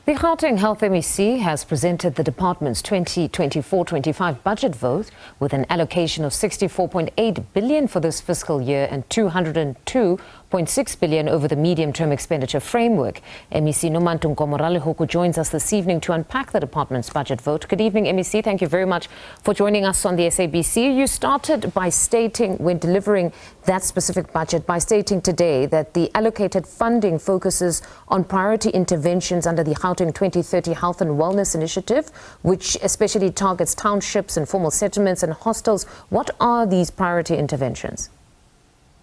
The Gauteng Health MEC has presented the department's 2024-25 budget vote with an allocation of 64.8 billion for this fiscal year and 202.6 billion over the Medium-Term Expenditure Framework. MEC Nomantu Nkomo-Ralehoko joins us this evening to unpack the department's budget vote. Good evening, MEC. Thank you very much for joining us on the SABC. You started by stating, when delivering that specific budget, by stating today that the allocated funding focuses on priority interventions under the Gauteng 2030 Health and Wellness Initiative, which especially targets townships, informal settlements and hostels. What are these priority interventions?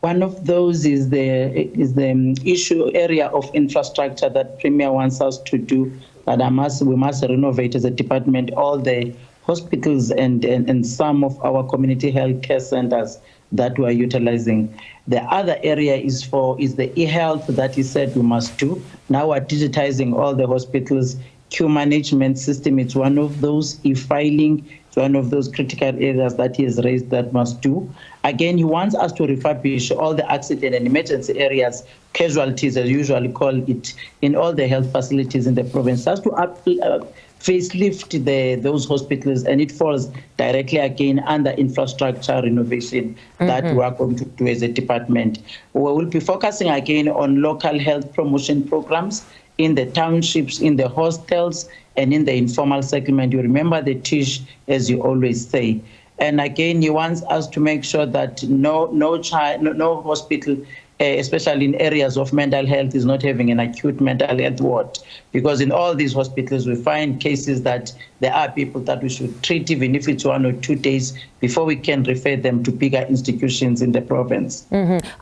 One of those is the issue area of infrastructure that Premier wants us to do, that we must renovate as a department all the hospitals and some of our community health care centers that we are utilizing. The other area is the e-health that he said we must do. Now we're digitizing all the hospitals. Queue management system, it's one of those. E-filing, it's one of those critical areas that he has raised that must do. Again, he wants us to refurbish all the accident and emergency areas, casualties as usually call it, in all the health facilities in the province. That's to facelift those hospitals, and it falls directly again under infrastructure renovation that we are going to do as a department. We will be focusing again on local health promotion programs in the townships, in the hostels, and in the informal segment. You remember the TISH, as you always say. And again, he wants us to make sure that no hospital, especially in areas of mental health, is not having an acute mental health ward. Because in all these hospitals, we find cases that there are people that we should treat, even if it's 1 or 2 days, before we can refer them to bigger institutions in the province.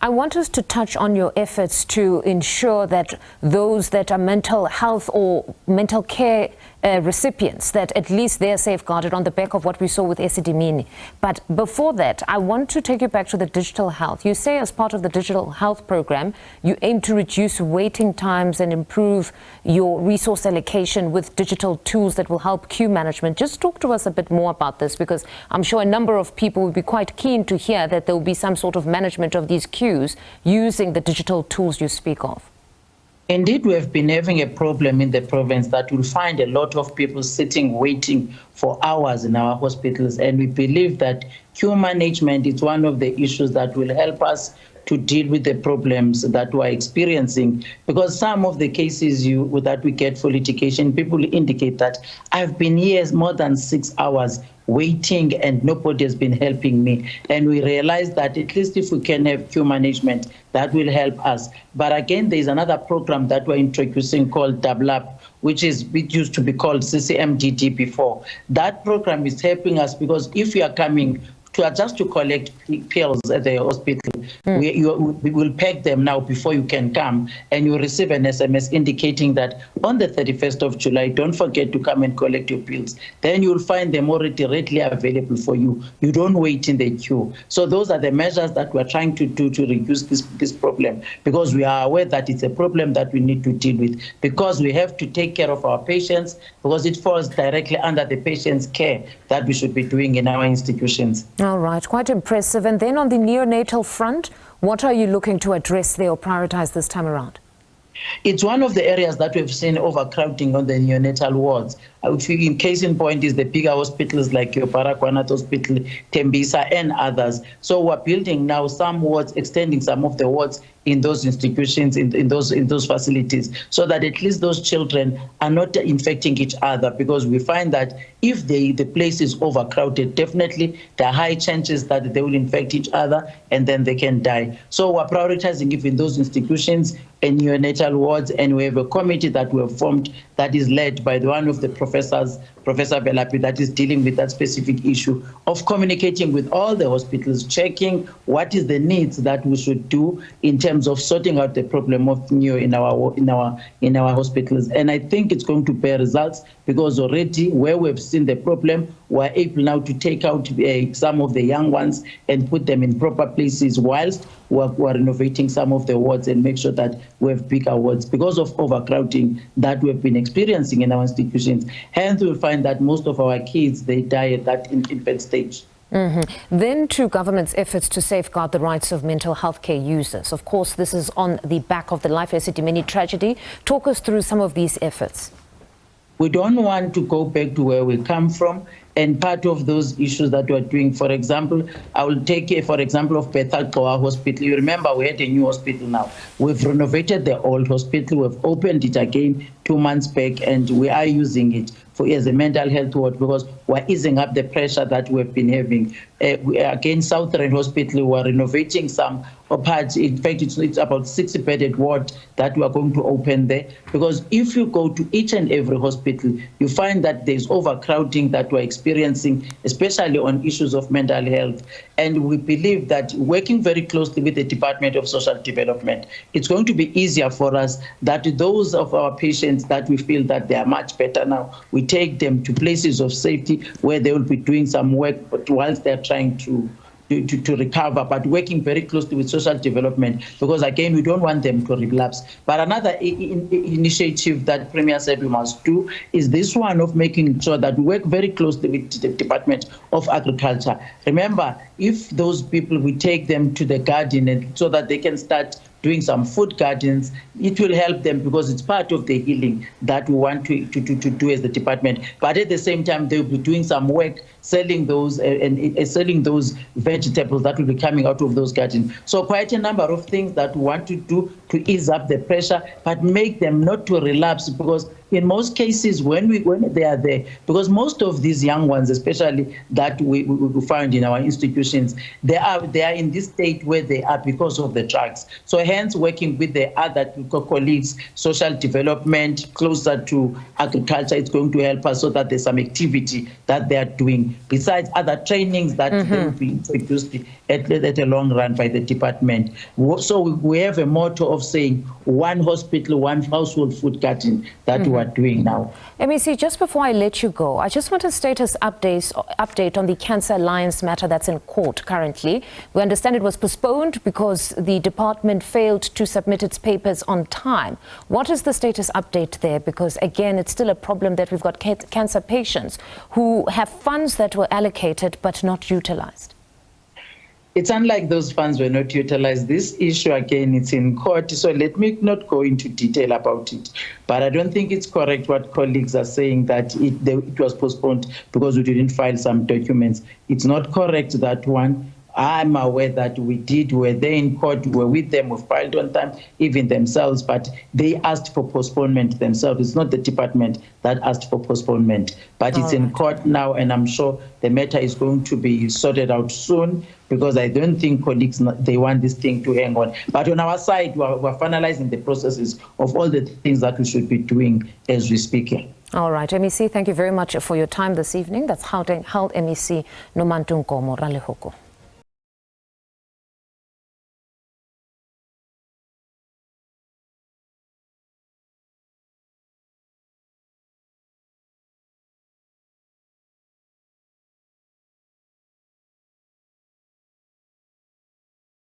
I want us to touch on your efforts to ensure that those that are mental health or mental care recipients, that at least they're safeguarded on the back of what we saw with SABC. But before that, I want to take you back to the digital health. You say as part of the digital health program, you aim to reduce waiting times and improve your resource allocation with digital tools that will help queue management. Just talk to us a bit more about this, because I'm sure a number of people would be quite keen to hear that there will be some sort of management of these queues using the digital tools you speak of. Indeed, we have been having a problem in the province that we'll find a lot of people sitting, waiting for hours in our hospitals. And we believe that queue management is one of the issues that will help us to deal with the problems that we're experiencing. Because some of the cases that we get for litigation, people indicate that I've been here more than 6 hours waiting and nobody has been helping me. And we realize that at least if we can have queue management, that will help us. But again, there's another program that we're introducing called Double Up, which used to be called CCMDD before. That program is helping us, because if you are coming just to collect pills at the hospital, we will pack them now before you can come, and you receive an SMS indicating that on the 31st of July, don't forget to come and collect your pills. Then you'll find them already readily available for you. You don't wait in the queue. So those are the measures that we're trying to do to reduce this problem, because we are aware that it's a problem that we need to deal with, because we have to take care of our patients, because it falls directly under the patient's care that we should be doing in our institutions. All right, quite impressive. And then on the neonatal front, what are you looking to address there or prioritize this time around? It's one of the areas that we've seen overcrowding on the neonatal wards. In case in point is the bigger hospitals like your Baragwanath Hospital, Tembisa and others. So we're building now some wards, extending some of the wards in those institutions, in those facilities, so that at least those children are not infecting each other, because we find that if the place is overcrowded, definitely there are high chances that they will infect each other and then they can die. So we're prioritizing even those institutions and neonatal wards, and we have a committee that we have formed that is led by one of the professors, Professor Belapi, that is dealing with that specific issue of communicating with all the hospitals, checking what is the needs that we should do in terms of sorting out the problem of neo in our hospitals. And I think it's going to bear results, because already where we've seen the problem, we're able now to take out some of the young ones and put them in proper places, whilst we're renovating some of the wards and make sure that we have bigger wards because of overcrowding that we've been experiencing in our institutions. Hence, we'll find that most of our kids, they die at that infant stage. Then to government's efforts to safeguard the rights of mental health care users. Of course, this is on the back of the Life SABC tragedy. Talk us through some of these efforts. We don't want to go back to where we come from. And part of those issues that we're doing, for example, I will take for example of Bethel Hospital. You remember we had a new hospital now. We've renovated the old hospital. We've opened it again 2 months back, and we are using it as a mental health ward because we're easing up the pressure that we've been having. Again, Southern Hospital, we're renovating some parts. In fact, it's about 60-bedded ward that we are going to open there, because if you go to each and every hospital, you find that there's overcrowding that we're experiencing, especially on issues of mental health. And we believe that working very closely with the Department of Social Development, it's going to be easier for us that those of our patients that we feel that they are much better now, we take them to places of safety where they will be doing some work whilst they're trying to recover, but working very closely with social development, because again, we don't want them to relapse. But another initiative that Premier said we must do is this one of making sure that we work very closely with the Department of Agriculture. Remember, if those people, we take them to the garden and so that they can start doing some food gardens, it will help them because it's part of the healing that we want to do as the department. But at the same time, they'll be doing some work selling those and selling those vegetables that will be coming out of those gardens. So quite a number of things that we want to do to ease up the pressure, but make them not to relapse, because in most cases when they are there, because most of these young ones, especially that we find in our institutions, they are in this state where they are because of the drugs. So hence working with the other colleagues, social development, closer to agriculture, it's going to help us so that there's some activity that they are doing, besides other trainings that they will be introduced at a long run by the department. So we have a motto of saying one hospital, one household food garden that we are doing now. MEC, just before I let you go, I just want a status update on the Cancer Alliance matter that's in court currently. We understand it was postponed because the department failed to submit its papers on time. What is the status update there? Because again, it's still a problem that we've got cancer patients who have funds that were allocated but not utilized. It's unlike those funds were not utilized. This issue, again, it's in court, so let me not go into detail about it. But I don't think it's correct what colleagues are saying, that it was postponed because we didn't file some documents. It's not correct, that one. I'm aware that we were there in court, we were with them, we filed on time, even themselves, but they asked for postponement themselves. It's not the department that asked for postponement, but it's in court now, and I'm sure the matter is going to be sorted out soon, because I don't think colleagues, they want this thing to hang on. But on our side, we're finalizing the processes of all the things that we should be doing as we speak here. All right, MEC, thank you very much for your time this evening. That's Gauteng Health MEC Nomantu Nkomo-Ralehoko.